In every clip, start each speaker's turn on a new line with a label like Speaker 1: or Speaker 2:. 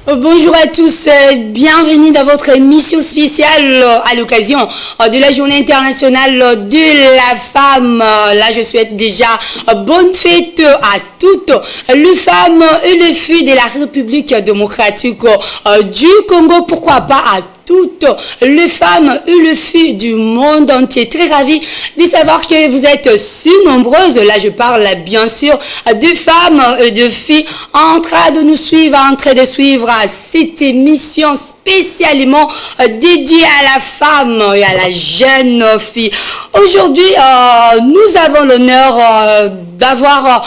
Speaker 1: Bonjour à tous, bienvenue dans votre émission spéciale à l'occasion de la Journée internationale de la femme. Là, je souhaite déjà bonne fête à toutes les femmes et les filles de la République démocratique du Congo, pourquoi pas à toutes les femmes et les filles du monde entier. Très ravie de savoir que vous êtes si nombreuses. Là, je parle bien sûr de femmes et de filles en train de nous suivre, en train de suivre cette émission spécialement dédiée à la femme et à la jeune fille. Aujourd'hui, nous avons l'honneur d'avoir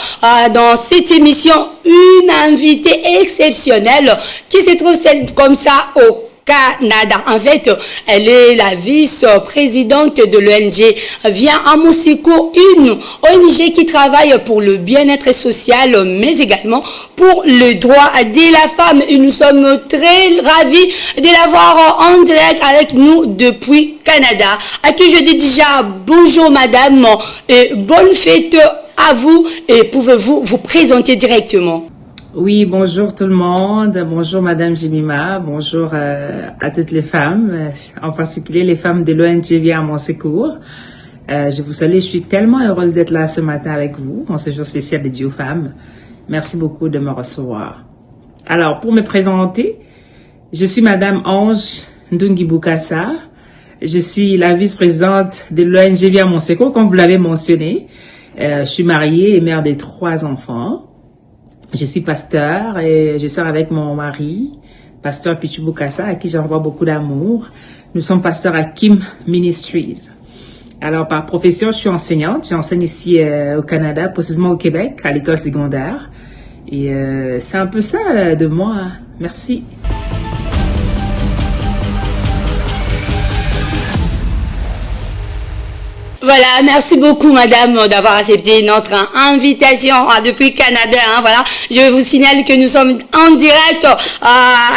Speaker 1: dans cette émission une invitée exceptionnelle qui se trouve comme ça au Canada. En fait, elle est la vice-présidente de l'ONG Viens à mon secours, une ONG qui travaille pour le bien-être social, mais également pour le droit de la femme. Et nous sommes très ravis de l'avoir en direct avec nous depuis Canada, à qui je dis déjà bonjour madame et bonne fête à vous. Et pouvez-vous vous présenter directement?
Speaker 2: Oui, bonjour tout le monde, bonjour Madame Jemima, bonjour à toutes les femmes, en particulier les femmes de l'ONG Viens à mon secours. Je vous salue, je suis tellement heureuse d'être là ce matin avec vous, en ce jour spécial dédié aux femmes. Merci beaucoup de me recevoir. Alors, pour me présenter, je suis Madame Ange Ndungi Bukasa, je suis la vice-présidente de l'ONG Viens à mon secours, comme vous l'avez mentionné. Je suis mariée et mère de 3 enfants. Je suis pasteur et je sors avec mon mari, pasteur Pichu Bukasa, à qui j'envoie beaucoup d'amour. Nous sommes pasteurs à Kim Ministries. Alors, par profession, je suis enseignante. J'enseigne ici au Canada, précisément au Québec, à l'école secondaire. Et c'est un peu ça de moi. Merci.
Speaker 1: Voilà, merci beaucoup madame d'avoir accepté notre invitation depuis Canada. Voilà, je vous signale que nous sommes en direct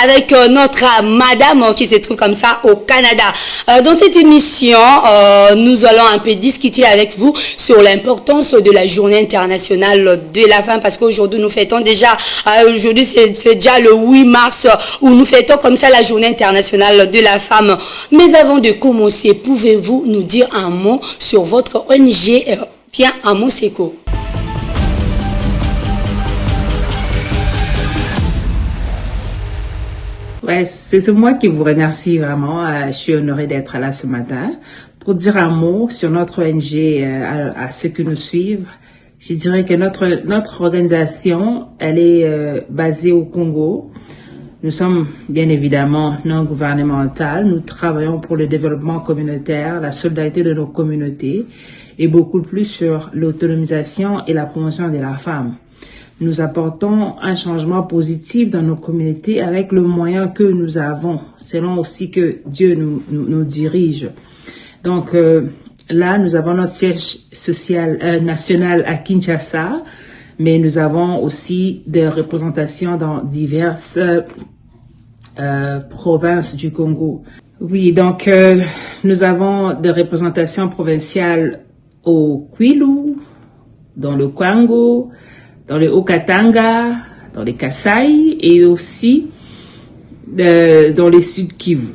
Speaker 1: avec notre madame qui se trouve comme ça au Canada. Dans cette émission, nous allons un peu discuter avec vous sur l'importance de la Journée internationale de la femme, parce qu'aujourd'hui nous fêtons déjà, aujourd'hui c'est déjà le 8 mars où nous fêtons comme ça la Journée internationale de la femme. Mais avant de commencer, pouvez-vous nous dire un mot sur votre ONG Viens à mon secours?
Speaker 2: Ouais, c'est moi qui vous remercie vraiment. Je suis honorée d'être là ce matin pour dire un mot sur notre ONG à ceux qui nous suivent. Je dirais que notre organisation, elle est basée au Congo. Nous sommes bien évidemment non gouvernemental. Nous travaillons pour le développement communautaire, la solidarité de nos communautés et beaucoup plus sur l'autonomisation et la promotion de la femme. Nous apportons un changement positif dans nos communautés avec le moyen que nous avons, selon aussi que Dieu nous dirige. Donc là, nous avons notre siège social national à Kinshasa, mais nous avons aussi des représentations dans diverses provinces du Congo. Oui, donc nous avons des représentations provinciales au Kwilu, dans le Kwango, dans le Haut-Katanga, dans les Kasaï et aussi dans les Sud Kivu.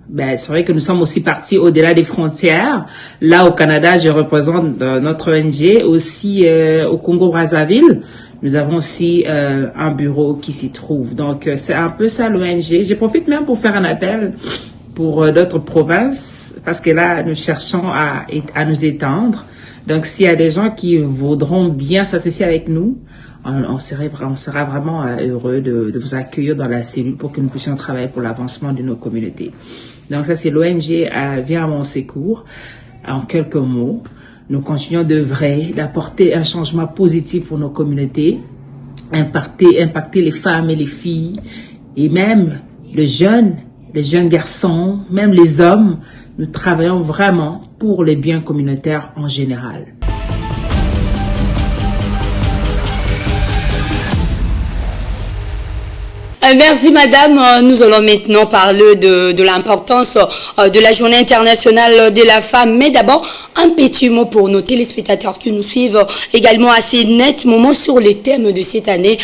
Speaker 2: Ben, c'est vrai que nous sommes aussi partis au-delà des frontières. Là, au Canada, je représente notre ONG. Aussi, au Congo-Brazzaville, nous avons aussi un bureau qui s'y trouve. Donc, c'est un peu ça l'ONG. Je profite même pour faire un appel pour d'autres provinces, parce que là, nous cherchons à nous étendre. Donc, s'il y a des gens qui voudront bien s'associer avec nous, on sera vraiment heureux de vous accueillir dans la cellule pour que nous puissions travailler pour l'avancement de nos communautés. Donc ça, c'est l'ONG Viens à mon secours. En quelques mots, nous continuons d'œuvrer, d'apporter un changement positif pour nos communautés, impacter les femmes et les filles, et même les jeunes garçons, même les hommes. Nous travaillons vraiment pour les biens communautaires en général.
Speaker 1: Merci madame. Nous allons maintenant parler de l'importance de la journée internationale de la femme. Mais d'abord, un petit mot pour nos téléspectateurs qui nous suivent également assez nettement sur les thèmes de cette année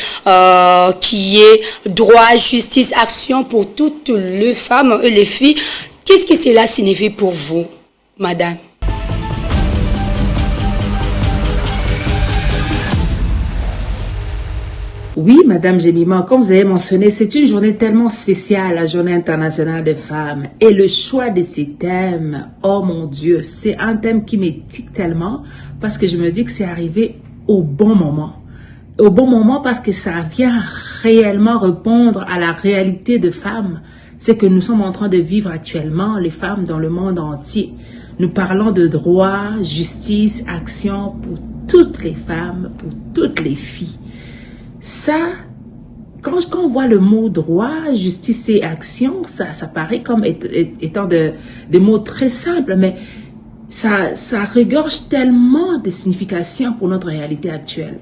Speaker 1: qui est droit, justice, action pour toutes les femmes et les filles. Qu'est-ce que cela signifie pour vous, madame?
Speaker 2: Oui, Madame Jemima, comme vous avez mentionné, c'est une journée tellement spéciale, la Journée internationale des femmes. Et le choix de ces thèmes, oh mon Dieu, c'est un thème qui m'étique tellement parce que je me dis que c'est arrivé au bon moment. Au bon moment parce que ça vient réellement répondre à la réalité de femmes. C'est que nous sommes en train de vivre actuellement, les femmes dans le monde entier. Nous parlons de droit, justice, action pour toutes les femmes, pour toutes les filles. Ça, quand on voit le mot droit, justice et action, ça paraît comme étant des mots très simples, mais ça regorge tellement de significations pour notre réalité actuelle.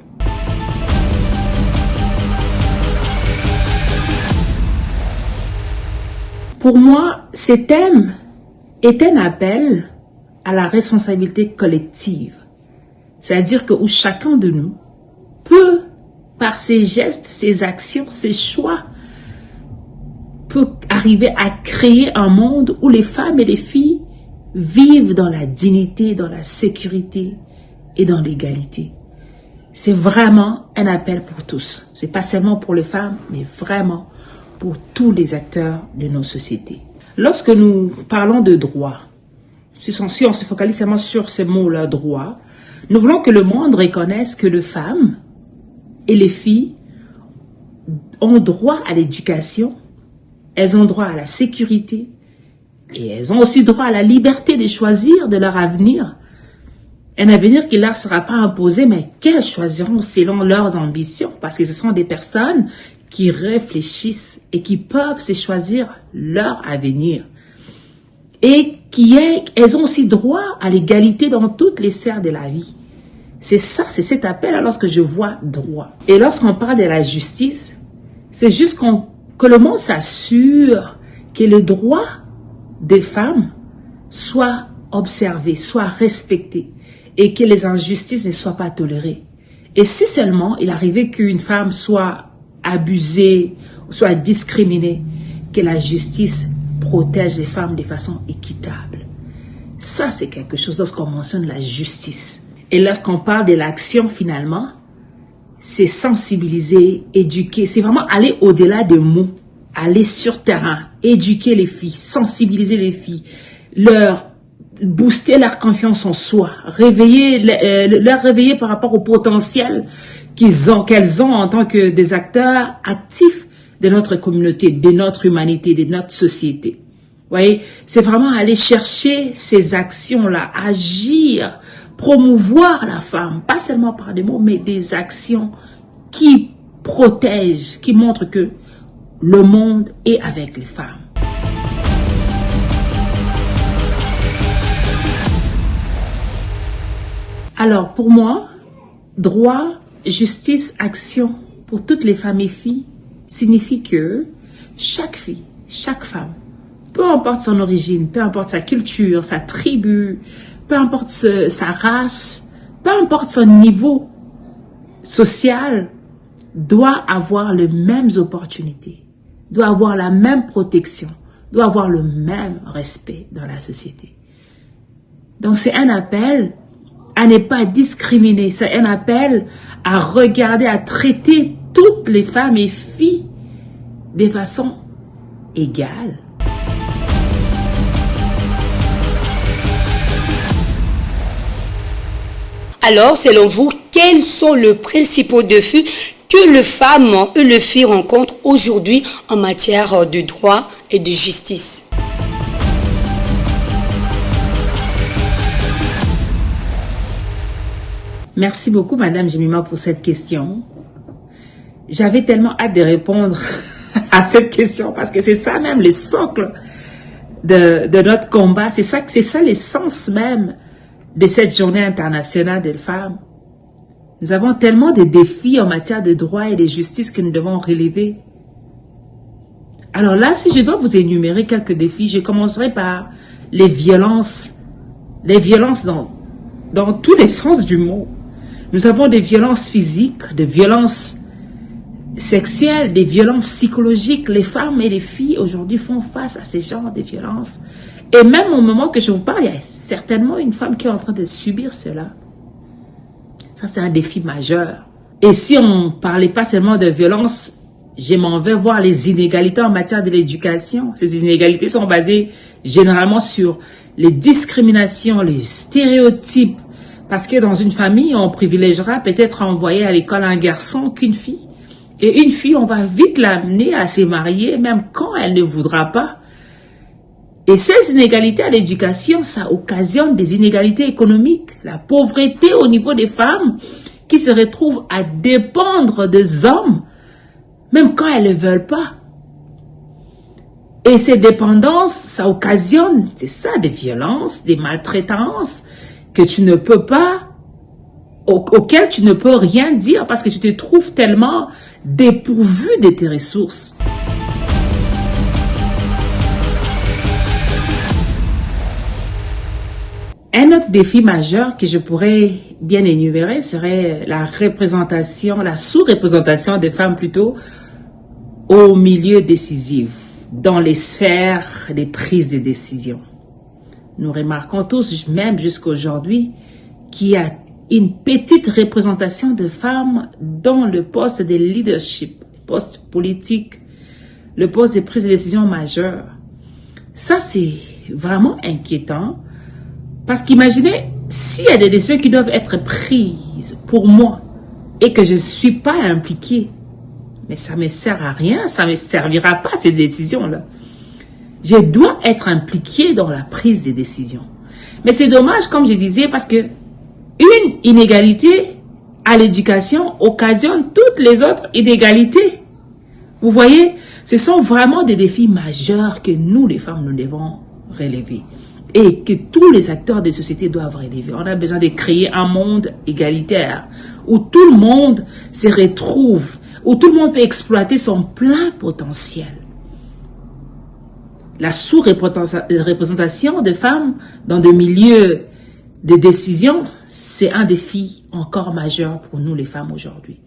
Speaker 2: Pour moi, ces thèmes est un appel à la responsabilité collective. C'est-à-dire que où chacun de nous peut, par ses gestes, ses actions, ses choix, peut arriver à créer un monde où les femmes et les filles vivent dans la dignité, dans la sécurité et dans l'égalité. C'est vraiment un appel pour tous. C'est pas seulement pour les femmes, mais vraiment pour tous les acteurs de nos sociétés. Lorsque nous parlons de droit, si on se focalise seulement sur ce mot-là, droit, nous voulons que le monde reconnaisse que les femmes et les filles ont droit à l'éducation, elles ont droit à la sécurité et elles ont aussi droit à la liberté de choisir de leur avenir. Un avenir qui ne leur sera pas imposé, mais qu'elles choisiront selon leurs ambitions, parce que ce sont des personnes qui réfléchissent et qui peuvent se choisir leur avenir. Et elles ont aussi droit à l'égalité dans toutes les sphères de la vie. C'est ça, c'est cet appel lorsque je vois droit. Et lorsqu'on parle de la justice, c'est juste que le monde s'assure que le droit des femmes soit observé, soit respecté et que les injustices ne soient pas tolérées. Et si seulement il arrivait qu'une femme soit abusée, soit discriminée, que la justice protège les femmes de façon équitable. Ça, c'est quelque chose lorsqu'on mentionne la justice. Et lorsqu'on parle de l'action, finalement, c'est sensibiliser, éduquer. C'est vraiment aller au-delà des mots, aller sur terrain, éduquer les filles, sensibiliser les filles, leur booster leur confiance en soi, leur réveiller par rapport au potentiel qu'elles ont en tant que des acteurs actifs de notre communauté, de notre humanité, de notre société. Vous voyez, c'est vraiment aller chercher ces actions-là, agir, promouvoir la femme, pas seulement par des mots, mais des actions qui protègent, qui montrent que le monde est avec les femmes. Alors, pour moi, droit, justice, action pour toutes les femmes et filles signifie que chaque fille, chaque femme, peu importe son origine, peu importe sa culture, sa tribu, peu importe sa race, peu importe son niveau social, doit avoir les mêmes opportunités, doit avoir la même protection, doit avoir le même respect dans la société. Donc c'est un appel à ne pas discriminer, c'est un appel à regarder, à traiter toutes les femmes et filles de façon égale.
Speaker 1: Alors, selon vous, quels sont les principaux défis que les femmes et les filles rencontrent aujourd'hui en matière de droit et de justice?
Speaker 2: Merci beaucoup, Madame Jemima, pour cette question. J'avais tellement hâte de répondre à cette question parce que c'est ça même le socle de notre combat. C'est ça l'essence même de cette journée internationale des femmes. Nous avons tellement de défis en matière de droit et de justice que nous devons relever. Alors là, si je dois vous énumérer quelques défis, je commencerai par les violences dans tous les sens du mot. Nous avons des violences physiques, des violences sexuelles, des violences psychologiques. Les femmes et les filles aujourd'hui font face à ces genres de violences. Et même au moment que je vous parle, il y a certainement une femme qui est en train de subir cela. Ça, c'est un défi majeur. Et si on ne parlait pas seulement de violence, je m'en vais voir les inégalités en matière de l'éducation. Ces inégalités sont basées généralement sur les discriminations, les stéréotypes. Parce que dans une famille, on privilégiera peut-être envoyer à l'école un garçon qu'une fille. Et une fille, on va vite l'amener à se marier, même quand elle ne voudra pas. Et ces inégalités à l'éducation, ça occasionne des inégalités économiques. La pauvreté au niveau des femmes qui se retrouvent à dépendre des hommes, même quand elles ne veulent pas. Et ces dépendances, ça occasionne, c'est ça, des violences, des maltraitances que tu ne peux pas, auxquelles tu ne peux rien dire parce que tu te trouves tellement dépourvu de tes ressources. Un autre défi majeur que je pourrais bien énumérer serait la représentation, la sous-représentation des femmes plutôt au milieu décisif, dans les sphères des prises de décision. Nous remarquons tous, même jusqu'à aujourd'hui, qu'il y a une petite représentation de femmes dans le poste de leadership, le poste politique, le poste de prise de décision majeure. Ça, c'est vraiment inquiétant. Parce qu'imaginez, s'il y a des décisions qui doivent être prises pour moi et que je ne suis pas impliquée, mais ça ne me sert à rien, ça ne me servira pas ces décisions-là. Je dois être impliquée dans la prise des décisions. Mais c'est dommage, comme je disais, parce que une inégalité à l'éducation occasionne toutes les autres inégalités. Vous voyez, ce sont vraiment des défis majeurs que nous, les femmes, nous devons relever. Et que tous les acteurs des sociétés doivent relever. On a besoin de créer un monde égalitaire où tout le monde se retrouve, où tout le monde peut exploiter son plein potentiel. La sous-représentation de femmes dans des milieux de décision, c'est un défi encore majeur pour nous les femmes aujourd'hui.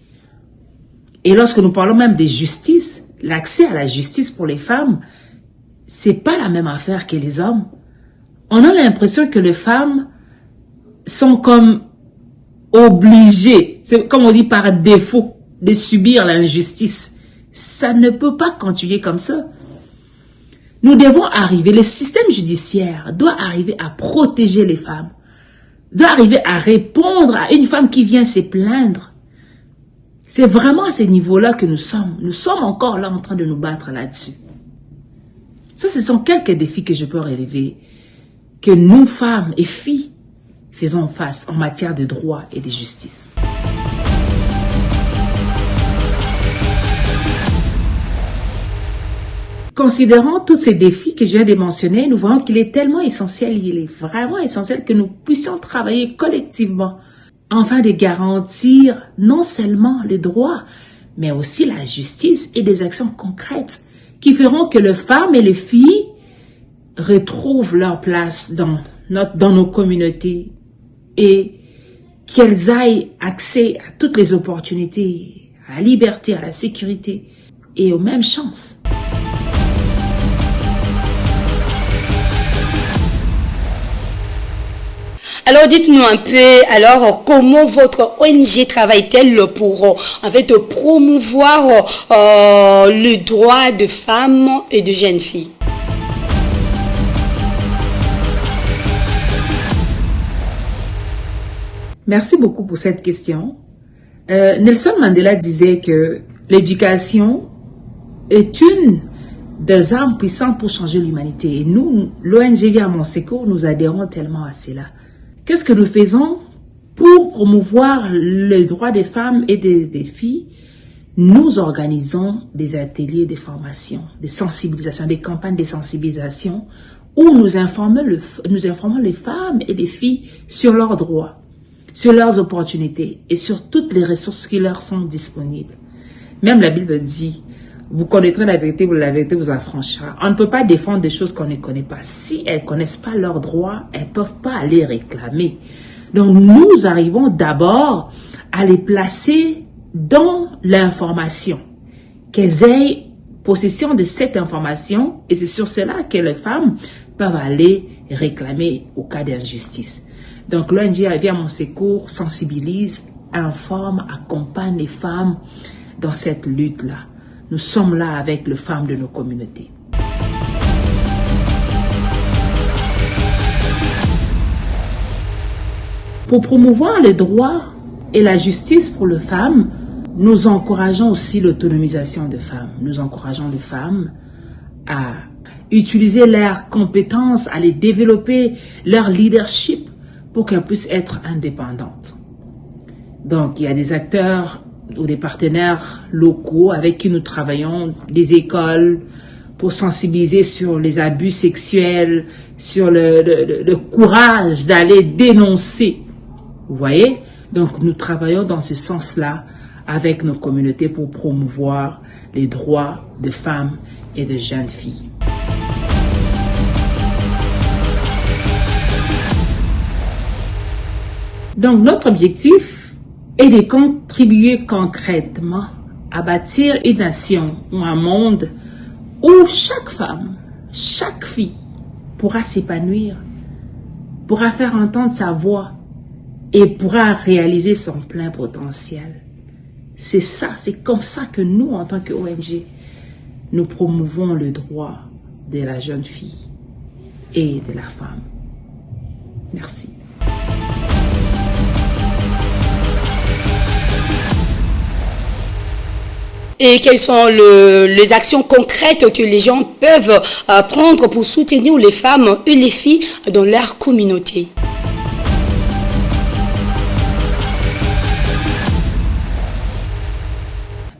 Speaker 2: Et lorsque nous parlons même de justice, l'accès à la justice pour les femmes, c'est pas la même affaire que les hommes. On a l'impression que les femmes sont comme obligées, c'est comme on dit par défaut, de subir l'injustice. Ça ne peut pas continuer comme ça. Nous devons arriver, le système judiciaire doit arriver à protéger les femmes, doit arriver à répondre à une femme qui vient se plaindre. C'est vraiment à ce niveau-là que nous sommes. Nous sommes encore là en train de nous battre là-dessus. Ça, ce sont quelques défis que je peux relever, que nous, femmes et filles, faisons face en matière de droit et de justice. Considérant tous ces défis que je viens de mentionner, nous voyons qu'il est tellement essentiel, il est vraiment essentiel que nous puissions travailler collectivement afin de garantir non seulement les droits, mais aussi la justice et des actions concrètes qui feront que les femmes et les filles retrouvent leur place dans nos communautés et qu'elles aient accès à toutes les opportunités, à la liberté, à la sécurité et aux mêmes chances.
Speaker 1: Alors dites-nous un peu, alors comment votre ONG travaille-t-elle pour en fait promouvoir le droit de femmes et de jeunes filles?
Speaker 2: Merci beaucoup pour cette question. Nelson Mandela disait que l'éducation est une des armes puissantes pour changer l'humanité. Et nous, l'ONG Via Mon Secours, nous adhérons tellement à cela. Qu'est-ce que nous faisons pour promouvoir les droits des femmes et des filles? Nous organisons des ateliers de formation, de sensibilisation, des campagnes de sensibilisation où nous informons les femmes et les filles sur leurs droits, sur leurs opportunités et sur toutes les ressources qui leur sont disponibles. Même la Bible dit, vous connaîtrez la vérité vous affranchira. On ne peut pas défendre des choses qu'on ne connaît pas. Si elles ne connaissent pas leurs droits, elles ne peuvent pas aller réclamer. Donc, nous arrivons d'abord à les placer dans l'information, qu'elles aient possession de cette information, et c'est sur cela que les femmes peuvent aller réclamer au cas d'injustice. Donc, l'ONG vient à mon secours, sensibilise, informe, accompagne les femmes dans cette lutte-là. Nous sommes là avec les femmes de nos communautés. Pour promouvoir les droits et la justice pour les femmes, nous encourageons aussi l'autonomisation des femmes. Nous encourageons les femmes à utiliser leurs compétences, à les développer, leur leadership pour qu'elles puissent être indépendantes. Donc, il y a des acteurs ou des partenaires locaux avec qui nous travaillons, des écoles, pour sensibiliser sur les abus sexuels, sur le courage d'aller dénoncer. Vous voyez? Donc, nous travaillons dans ce sens-là avec nos communautés pour promouvoir les droits des femmes et des jeunes filles. Donc, notre objectif est de contribuer concrètement à bâtir une nation ou un monde où chaque femme, chaque fille pourra s'épanouir, pourra faire entendre sa voix et pourra réaliser son plein potentiel. C'est ça, c'est comme ça que nous, en tant qu'ONG, nous promouvons le droit de la jeune fille et de la femme. Merci.
Speaker 1: Et quelles sont les actions concrètes que les gens peuvent prendre pour soutenir les femmes et les filles dans leur communauté?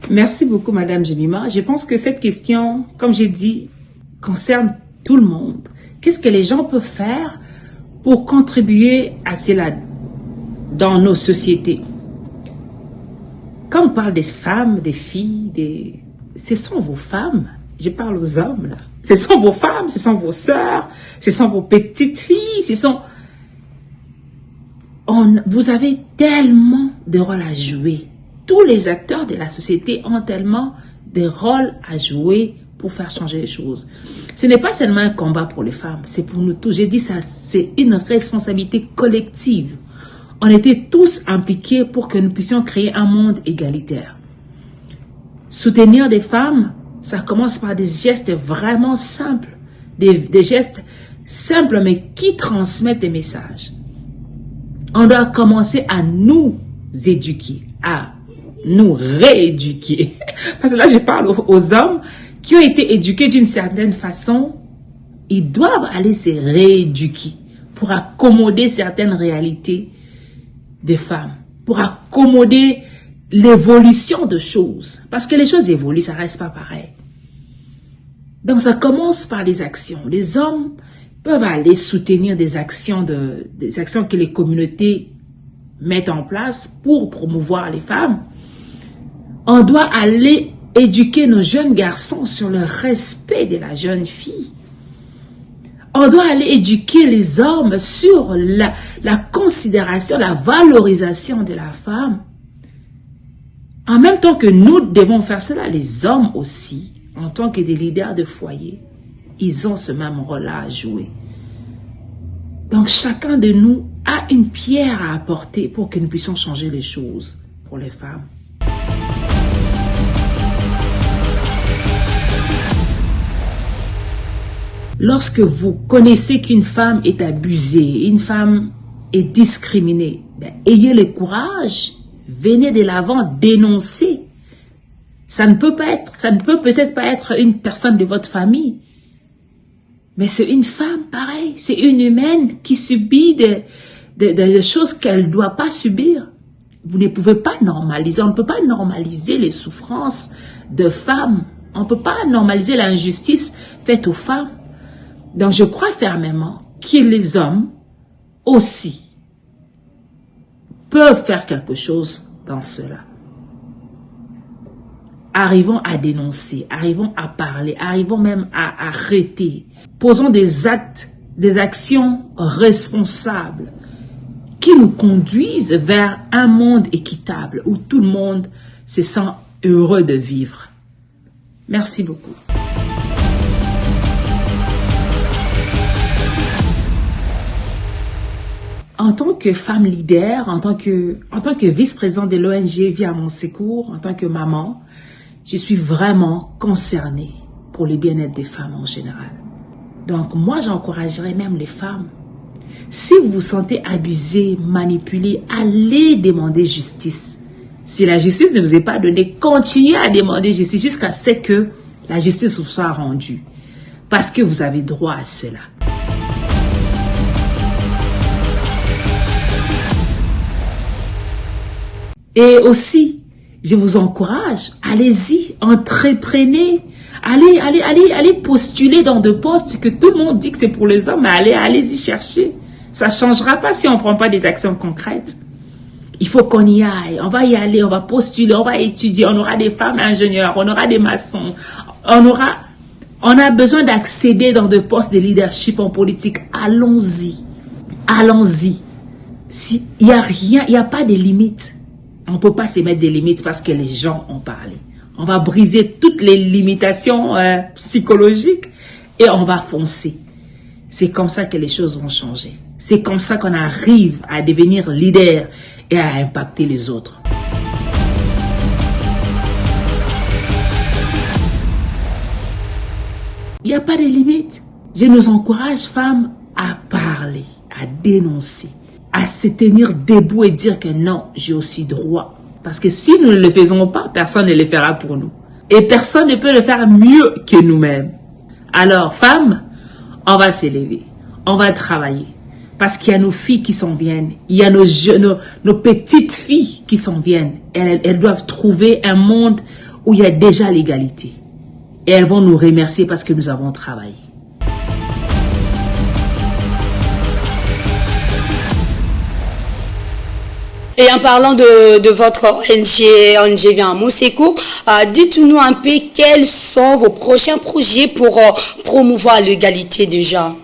Speaker 2: Merci beaucoup, Madame Jemima. Je pense que cette question, comme j'ai dit, concerne tout le monde. Qu'est-ce que les gens peuvent faire pour contribuer à cela dans nos sociétés? Quand on parle des femmes, des filles, ce sont vos femmes. Je parle aux hommes, là. Ce sont vos femmes, ce sont vos sœurs, ce sont vos petites filles, vous avez tellement de rôles à jouer. Tous les acteurs de la société ont tellement de rôles à jouer pour faire changer les choses. Ce n'est pas seulement un combat pour les femmes, c'est pour nous tous. J'ai dit ça, c'est une responsabilité collective. On était tous impliqués pour que nous puissions créer un monde égalitaire. Soutenir des femmes, ça commence par des gestes vraiment simples, des gestes simples mais qui transmettent des messages. On doit commencer à nous éduquer, à nous rééduquer. Parce que là, je parle aux hommes qui ont été éduqués d'une certaine façon, ils doivent aller se rééduquer pour accommoder certaines réalités des femmes, pour accommoder l'évolution de choses. Parce que les choses évoluent, ça ne reste pas pareil. Donc, ça commence par les actions. Les hommes peuvent aller soutenir des actions que les communautés mettent en place pour promouvoir les femmes. On doit aller éduquer nos jeunes garçons sur le respect de la jeune fille. On doit aller éduquer les hommes sur la considération, la valorisation de la femme. En même temps que nous devons faire cela, les hommes aussi, en tant que des leaders de foyer, ils ont ce même rôle-là à jouer. Donc chacun de nous a une pierre à apporter pour que nous puissions changer les choses pour les femmes. Lorsque vous connaissez qu'une femme est abusée, une femme est discriminée, ayez le courage, venez de l'avant dénoncer. Ça ne peut peut-être pas être une personne de votre famille, mais c'est une femme pareil, c'est une humaine qui subit des choses qu'elle ne doit pas subir. Vous ne pouvez pas normaliser, on ne peut pas normaliser les souffrances de femmes, on ne peut pas normaliser l'injustice faite aux femmes. Donc, je crois fermement que les hommes aussi peuvent faire quelque chose dans cela. Arrivons à dénoncer, arrivons à parler, arrivons même à arrêter. Posons des actes, des actions responsables qui nous conduisent vers un monde équitable où tout le monde se sent heureux de vivre. Merci beaucoup. En tant que femme leader, en tant que vice-présidente de l'ONG Vie à mon secours, en tant que maman, je suis vraiment concernée pour le bien-être des femmes en général. Donc moi, j'encouragerais même les femmes. Si vous vous sentez abusée, manipulée, allez demander justice. Si la justice ne vous est pas donnée, continuez à demander justice jusqu'à ce que la justice vous soit rendue. Parce que vous avez droit à cela. Et aussi, je vous encourage, allez-y, entreprenez, allez postuler dans des postes que tout le monde dit que c'est pour les hommes, mais allez-y chercher. Ça ne changera pas si on ne prend pas des actions concrètes. Il faut qu'on y aille, on va y aller, on va postuler, on va étudier, on aura des femmes ingénieurs, on aura des maçons, on a besoin d'accéder dans des postes de leadership en politique. Allons-y, allons-y. Il n'y a pas de limites. On ne peut pas se mettre des limites parce que les gens ont parlé. On va briser toutes les limitations psychologiques et on va foncer. C'est comme ça que les choses vont changer. C'est comme ça qu'on arrive à devenir leader et à impacter les autres. Il n'y a pas de limites. Je nous encourage, femmes, à parler, à dénoncer, à se tenir debout et dire que non, j'ai aussi droit. Parce que si nous ne le faisons pas, personne ne le fera pour nous. Et personne ne peut le faire mieux que nous-mêmes. Alors, femmes, on va s'élever, on va travailler. Parce qu'il y a nos filles qui s'en viennent, il y a nos petites filles qui s'en viennent. Elles doivent trouver un monde où il y a déjà l'égalité. Et elles vont nous remercier parce que nous avons travaillé.
Speaker 1: Et en parlant de votre ONG Vie à mon secours, dites-nous un peu quels sont vos prochains projets pour promouvoir l'égalité de genre.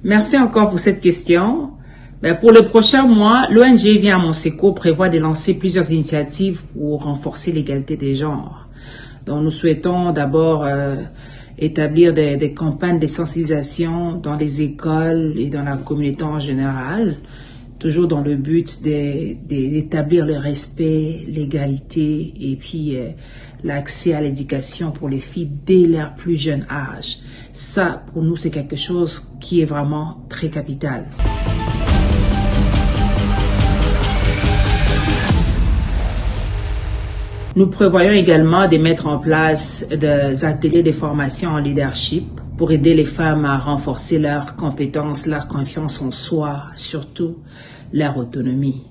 Speaker 2: Merci encore pour cette question. Pour le prochain mois, l'ONG Vie à mon secours prévoit de lancer plusieurs initiatives pour renforcer l'égalité des genres. Donc nous souhaitons d'abord établir des campagnes de sensibilisation dans les écoles et dans la communauté en général, toujours dans le but d'établir le respect, l'égalité et puis l'accès à l'éducation pour les filles dès leur plus jeune âge. Ça, pour nous, c'est quelque chose qui est vraiment très capital. Nous prévoyons également de mettre en place des ateliers de formation en leadership pour aider les femmes à renforcer leurs compétences, leur confiance en soi, surtout leur autonomie.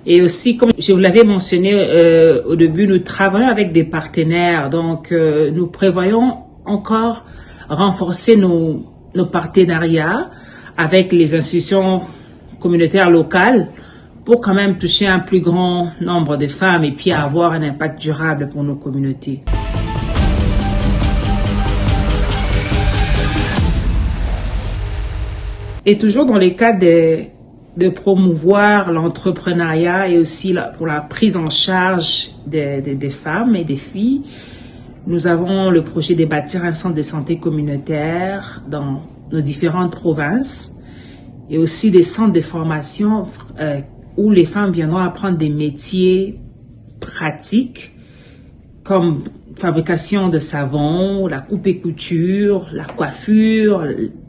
Speaker 2: Et aussi, comme je vous l'avais mentionné au début, nous travaillons avec des partenaires. Donc, nous prévoyons encore renforcer nos partenariats avec les institutions communautaires locales pour quand même toucher un plus grand nombre de femmes et puis avoir un impact durable pour nos communautés. Et toujours dans les cas de promouvoir l'entrepreneuriat et aussi pour la prise en charge des femmes et des filles, nous avons le projet de bâtir un centre de santé communautaire dans nos différentes provinces et aussi des centres de formation où les femmes viendront apprendre des métiers pratiques comme fabrication de savon, la coupe et couture, la coiffure,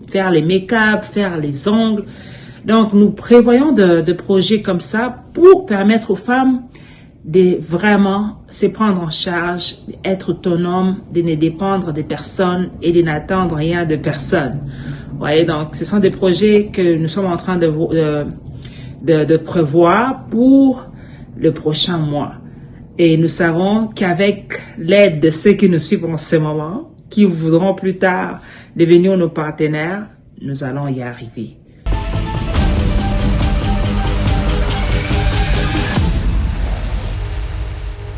Speaker 2: faire les make-up, faire les ongles. Donc, nous prévoyons de projets comme ça pour permettre aux femmes de vraiment se prendre en charge, d'être autonomes, de ne dépendre de personne et de n'attendre rien de personne. Vous voyez, donc, ce sont des projets que nous sommes en train de prévoir pour le prochain mois. Et nous savons qu'avec l'aide de ceux qui nous suivent en ce moment, qui voudront plus tard devenir nos partenaires, nous allons y arriver.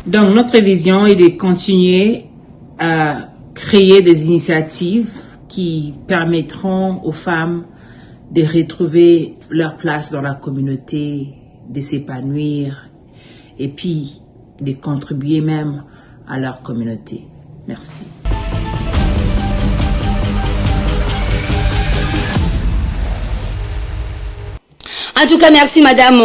Speaker 2: Donc, notre vision est de continuer à créer des initiatives qui permettront aux femmes de retrouver leur place dans la communauté, de s'épanouir et puis de contribuer même à leur communauté. Merci.
Speaker 1: En tout cas, merci madame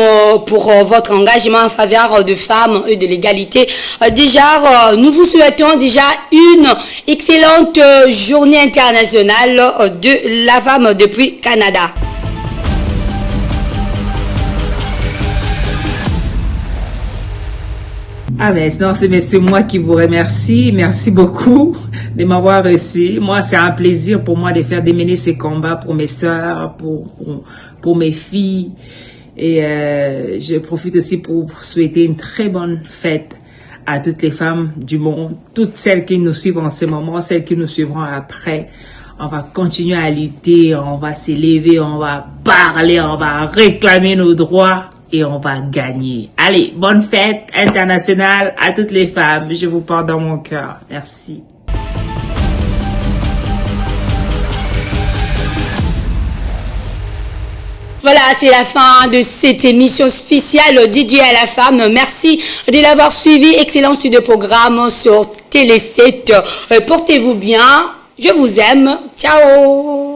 Speaker 1: pour votre engagement en faveur de femmes et de l'égalité. Déjà, nous vous souhaitons déjà une excellente journée internationale de la femme depuis Canada.
Speaker 2: Ah ben non, c'est moi qui vous remercie. Merci beaucoup de m'avoir reçu. Moi, c'est un plaisir pour moi de faire démener ces combats pour mes sœurs, pour mes filles. Et je profite aussi pour souhaiter une très bonne fête à toutes les femmes du monde, toutes celles qui nous suivent en ce moment, celles qui nous suivront après. On va continuer à lutter, on va s'élever, on va parler, on va réclamer nos droits. Et on va gagner. Allez, bonne fête internationale à toutes les femmes. Je vous porte dans mon cœur. Merci.
Speaker 1: Voilà, c'est la fin de cette émission spéciale dédiée à la femme. Merci de l'avoir suivi. Excellent studio programme sur Télé 7. Portez-vous bien. Je vous aime. Ciao.